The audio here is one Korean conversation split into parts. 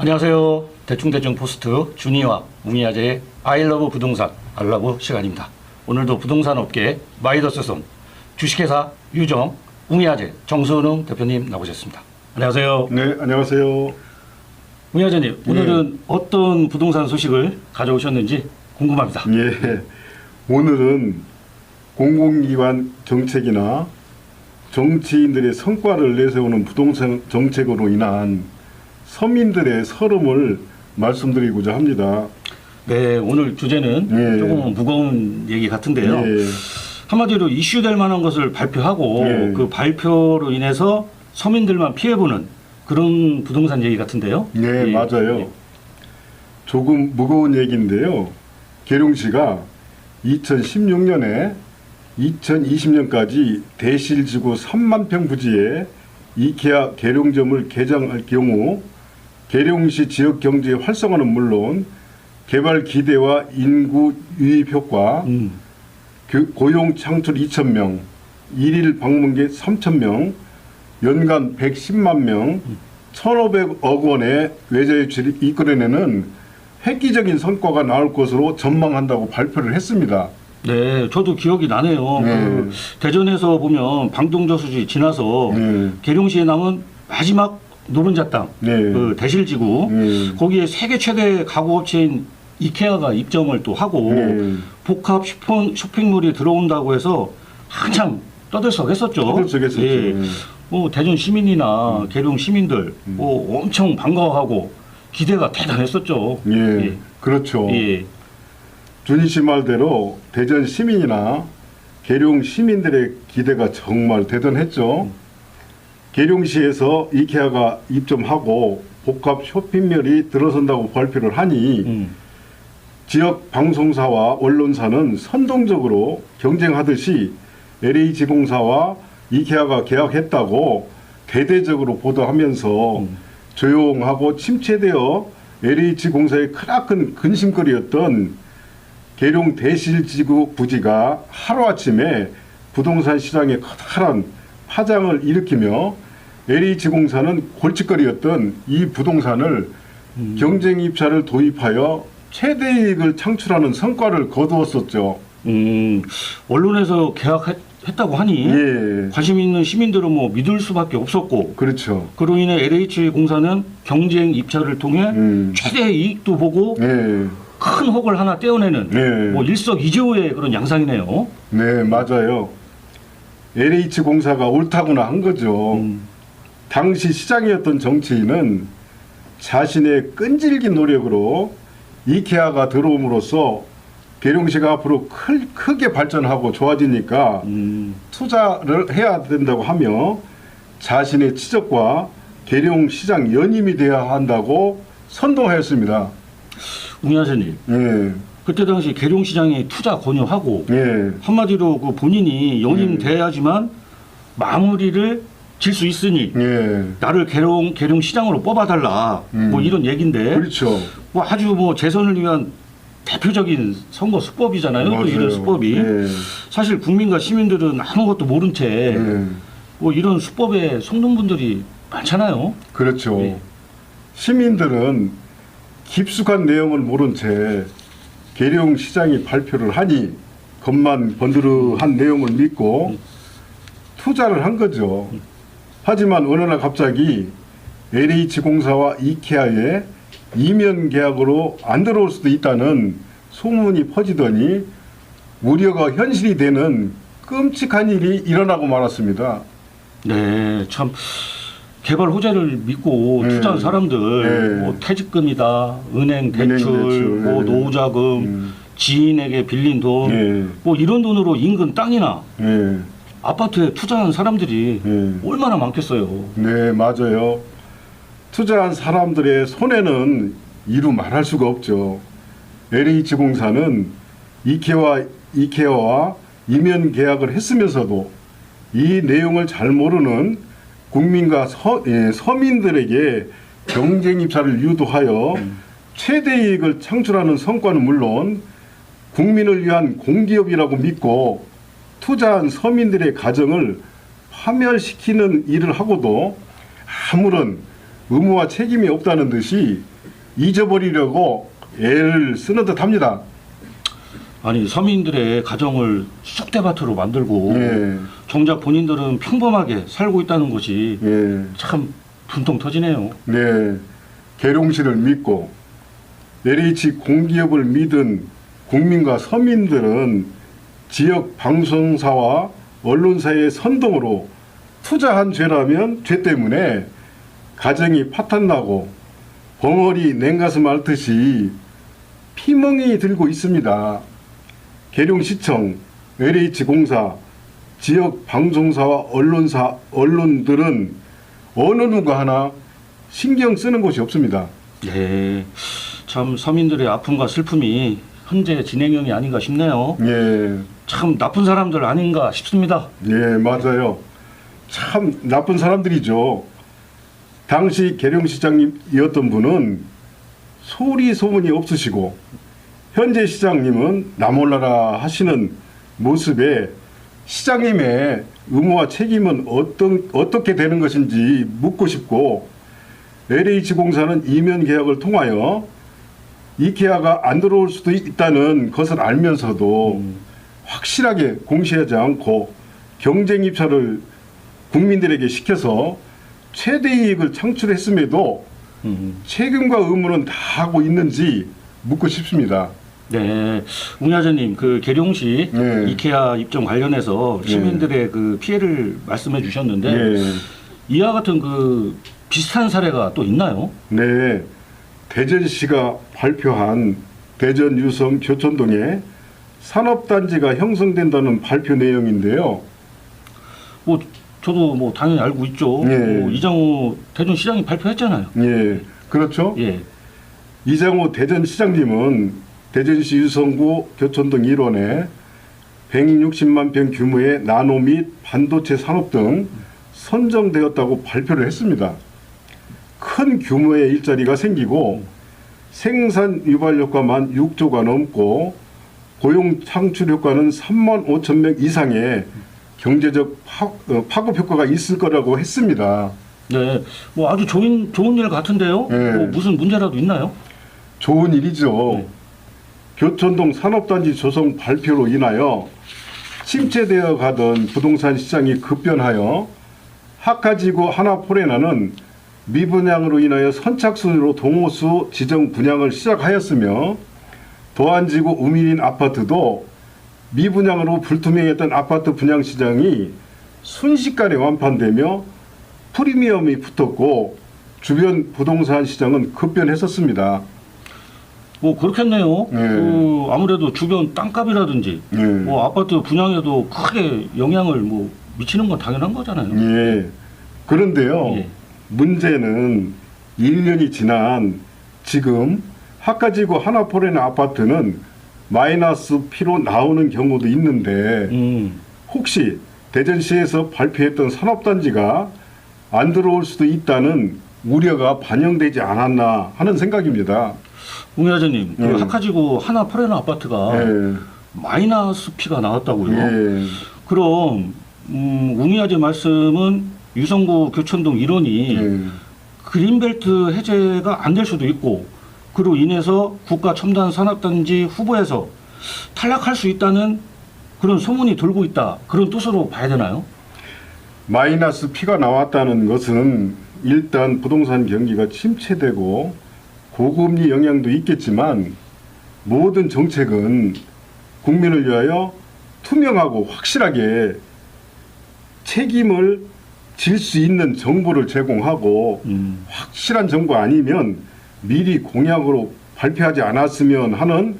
안녕하세요. 대충대충 포스트 준이와 웅이아재의 아이러브 부동산 알라브 시간입니다. 오늘도 부동산 업계 마이더스손 주식회사 유정 웅이아재 정선웅 대표님 나오셨습니다. 안녕하세요. 네, 안녕하세요. 웅이아재님, 오늘은 어떤 부동산 소식을 가져오셨는지 궁금합니다. 예, 오늘은 공공기관 정책이나 정치인들의 성과를 내세우는 부동산 정책으로 인한 서민들의 서름을 말씀드리고자 합니다. 네, 오늘 주제는 조금 무거운 얘기 같은데요. 한마디로 이슈될 만한 것을 발표하고 그 발표로 인해서 서민들만 피해보는 그런 부동산 얘기 같은데요. 네, 맞아요. 조금 무거운 얘기인데요. 계룡시가 2016년에 2020년까지 대실지구 3만 평 부지에 이케아 계룡점을 개장할 경우 계룡시 지역 경제 활성화는 물론 개발 기대와 인구 유입 효과, 고용 창출 2,000명, 일일 방문객 3,000명, 연간 110만 명, 1,500억 원의 외자 유치를 이끌어내는 획기적인 성과가 나올 것으로 전망한다고 발표를 했습니다. 네, 저도 기억이 나네요. 그 대전에서 보면 방동저수지 지나서 계룡시에 남은 마지막 노른자 땅, 그 대실지구, 거기에 세계 최대 가구업체인 이케아가 입점을 또 하고 복합 쇼핑몰이 들어온다고 해서 한참 떠들썩했었죠. 떠들썩했었죠. 뭐 대전 시민이나 계룡 시민들 뭐 엄청 반가워하고 기대가 대단했었죠. 그렇죠. 준희 씨 말대로 대전 시민이나 계룡 시민들의 기대가 정말 대단했죠. 계룡시에서 이케아가 입점하고 복합 쇼핑몰이 들어선다고 발표를 하니 지역 방송사와 언론사는 선동적으로 경쟁하듯이 LH공사와 이케아가 계약했다고 대대적으로 보도하면서 조용하고 침체되어 LH공사의 크나큰 근심거리였던 계룡 대실지구 부지가 하루아침에 부동산 시장에 커다란 파장을 일으키며 LH공사는 골칫거리였던 이 부동산을 경쟁 입찰을 도입하여 최대이익을 창출하는 성과를 거두었었죠. 언론에서 계약했다고 하니 관심 있는 시민들은 뭐 믿을 수밖에 없었고, 그렇죠. 그로 인해 LH공사는 경쟁 입찰을 통해 최대 이익도 보고 큰 혹을 하나 떼어내는 뭐 일석이조의 그런 양상이네요. 네, 맞아요. LH공사가 옳다구나 한 거죠. 당시 시장이었던 정치인은 자신의 끈질긴 노력으로 이케아가 들어옴으로써 계룡시가 앞으로 크게 발전하고 좋아지니까 투자를 해야 된다고 하며 자신의 치적과 계룡시장 연임이 되어야 한다고 선동하였습니다. 웅이아재님, 그때 당시 계룡시장이 투자 권유하고 한마디로 그 본인이 연임돼야지만 마무리를 질 수 있으니 나를 계룡시장으로 뽑아달라 뭐 이런 얘기인데, 그렇죠. 뭐 아주 뭐 재선을 위한 대표적인 선거 수법이잖아요. 또 이런 수법이 사실 국민과 시민들은 아무것도 모른 채 뭐 이런 수법에 속는 분들이 많잖아요. 그렇죠. 시민들은 깊숙한 내용을 모른 채 계룡시장이 발표를 하니 겉만 번드르한 내용을 믿고 투자를 한 거죠. 하지만 어느 날 갑자기 LH공사와 이케아의 이면 계약으로 안 들어올 수도 있다는 소문이 퍼지더니 우려가 현실이 되는 끔찍한 일이 일어나고 말았습니다. 네, 참 개발 호재를 믿고 투자한 사람들, 뭐 퇴직금이다, 은행 대출, 뭐 노후자금, 지인에게 빌린 돈, 뭐 이런 돈으로 인근 땅이나 아파트에 투자한 사람들이 얼마나 많겠어요. 네, 맞아요. 투자한 사람들의 손해는 이루 말할 수가 없죠. LH공사는 이케아와 이면 계약을 했으면서도 이 내용을 잘 모르는 국민과 서민들에게 경쟁 입찰을 유도하여 최대 이익을 창출하는 성과는 물론 국민을 위한 공기업이라고 믿고 투자한 서민들의 가정을 파멸시키는 일을 하고도 아무런 의무와 책임이 없다는 듯이 잊어버리려고 애를 쓰는 듯합니다. 아니 서민들의 가정을 쑥대밭으로 만들고 예. 정작 본인들은 평범하게 살고 있다는 것이 예. 참 분통 터지네요. 네, 계룡시를 믿고 LH 공기업을 믿은 국민과 서민들은 지역 방송사와 언론사의 선동으로 투자한 죄라면 죄 때문에 가정이 파탄나고 벙어리 냉가슴 앓듯이 피멍이 들고 있습니다. 계룡시청, LH공사, 지역 방송사와 언론들은 어느 누가 하나 신경 쓰는 곳이 없습니다. 네, 참 서민들의 아픔과 슬픔이 현재 진행형이 아닌가 싶네요. 예, 참 나쁜 사람들 아닌가 싶습니다. 예, 맞아요. 참 나쁜 사람들이죠. 당시 계룡시장님이었던 분은 소리 소문이 없으시고 현재 시장님은 나몰라라 하시는 모습에 시장님의 의무와 책임은 어떻게 되는 것인지 묻고 싶고 LH공사는 이면 계약을 통하여 이 계약가 안 들어올 수도 있다는 것을 알면서도 확실하게 공시하지 않고 경쟁 입찰을 국민들에게 시켜서 최대 이익을 창출했음에도 책임과 의무는 다 하고 있는지 묻고 싶습니다. 네, 웅야자님, 그 계룡시 네. 이케아 입점 관련해서 시민들의 그 피해를 말씀해 주셨는데 예. 이와 같은 그 비슷한 사례가 또 있나요? 네, 대전시가 발표한 대전 유성 교촌동에 산업단지가 형성된다는 발표 내용인데요. 뭐 저도 뭐 당연히 알고 있죠. 예. 뭐 이장호 대전시장이 발표했잖아요. 예, 그렇죠. 예. 이장호 대전시장님은 대전시 유성구 교촌동 1원에 160만 평 규모의 나노 및 반도체 산업 등 선정되었다고 발표를 했습니다. 큰 규모의 일자리가 생기고 생산 유발 효과만 6조가 넘고 고용 창출 효과는 3만 5천 명 이상의 경제적 파급 효과가 있을 거라고 했습니다. 네, 뭐 아주 좋은 일 같은데요. 예. 뭐 무슨 문제라도 있나요? 좋은 일이죠. 네. 교촌동 산업단지 조성 발표로 인하여 침체되어 가던 부동산 시장이 급변하여 하카지구 하나포레나는 미분양으로 인하여 선착순으로 동호수 지정 분양을 시작하였으며 도안지구 우민인 아파트도 미분양으로 불투명했던 아파트 분양 시장이 순식간에 완판되며 프리미엄이 붙었고 주변 부동산 시장은 급변했었습니다. 뭐 그렇겠네요. 예. 그 아무래도 주변 땅값이라든지 예. 뭐 아파트 분양에도 크게 영향을 뭐 미치는 건 당연한 거잖아요. 예. 그런데요. 예. 문제는 1년이 지난 지금 하카지구 하나포레나 아파트는 마이너스 P로 나오는 경우도 있는데 혹시 대전시에서 발표했던 산업단지가 안 들어올 수도 있다는 우려가 반영되지 않았나 하는 생각입니다. 웅야자님, 그 하카지구 하나포레나 아파트가 예. 마이너스 P가 나왔다고요? 예. 그럼 웅야제 말씀은 유성구 교촌동 1원이 예. 그린벨트 해제가 안 될 수도 있고 그로 인해서 국가 첨단 산업단지 후보에서 탈락할 수 있다는 그런 소문이 돌고 있다. 그런 뜻으로 봐야 되나요? 마이너스 P가 나왔다는 것은 일단 부동산 경기가 침체되고 고금리 영향도 있겠지만 모든 정책은 국민을 위하여 투명하고 확실하게 책임을 질 수 있는 정보를 제공하고 확실한 정보 아니면 미리 공약으로 발표하지 않았으면 하는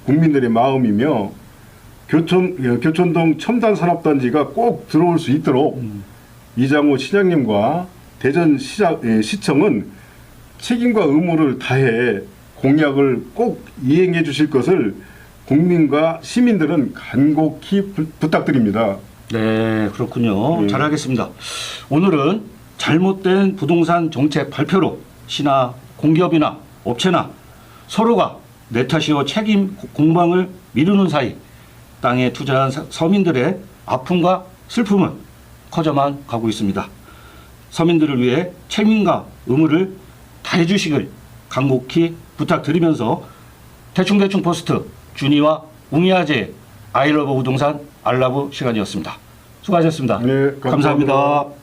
국민들의 마음이며 교촌동 첨단산업단지가 꼭 들어올 수 있도록 이장호 시장님과 대전시청은 책임과 의무를 다해 공약을 꼭 이행해 주실 것을 국민과 시민들은 간곡히 부탁드립니다. 네, 그렇군요. 잘하겠습니다. 오늘은 잘못된 부동산 정책 발표로 시나 공기업이나 업체나 서로가 내 탓이요 책임 공방을 미루는 사이 땅에 투자한 서민들의 아픔과 슬픔은 커져만 가고 있습니다. 서민들을 위해 책임과 의무를 다해 주시길 간곡히 부탁드리면서 대충대충 포스트 준이와 웅이아재 아이러브 부동산 알라브 시간이었습니다. 수고하셨습니다. 네, 감사합니다. 감사합니다.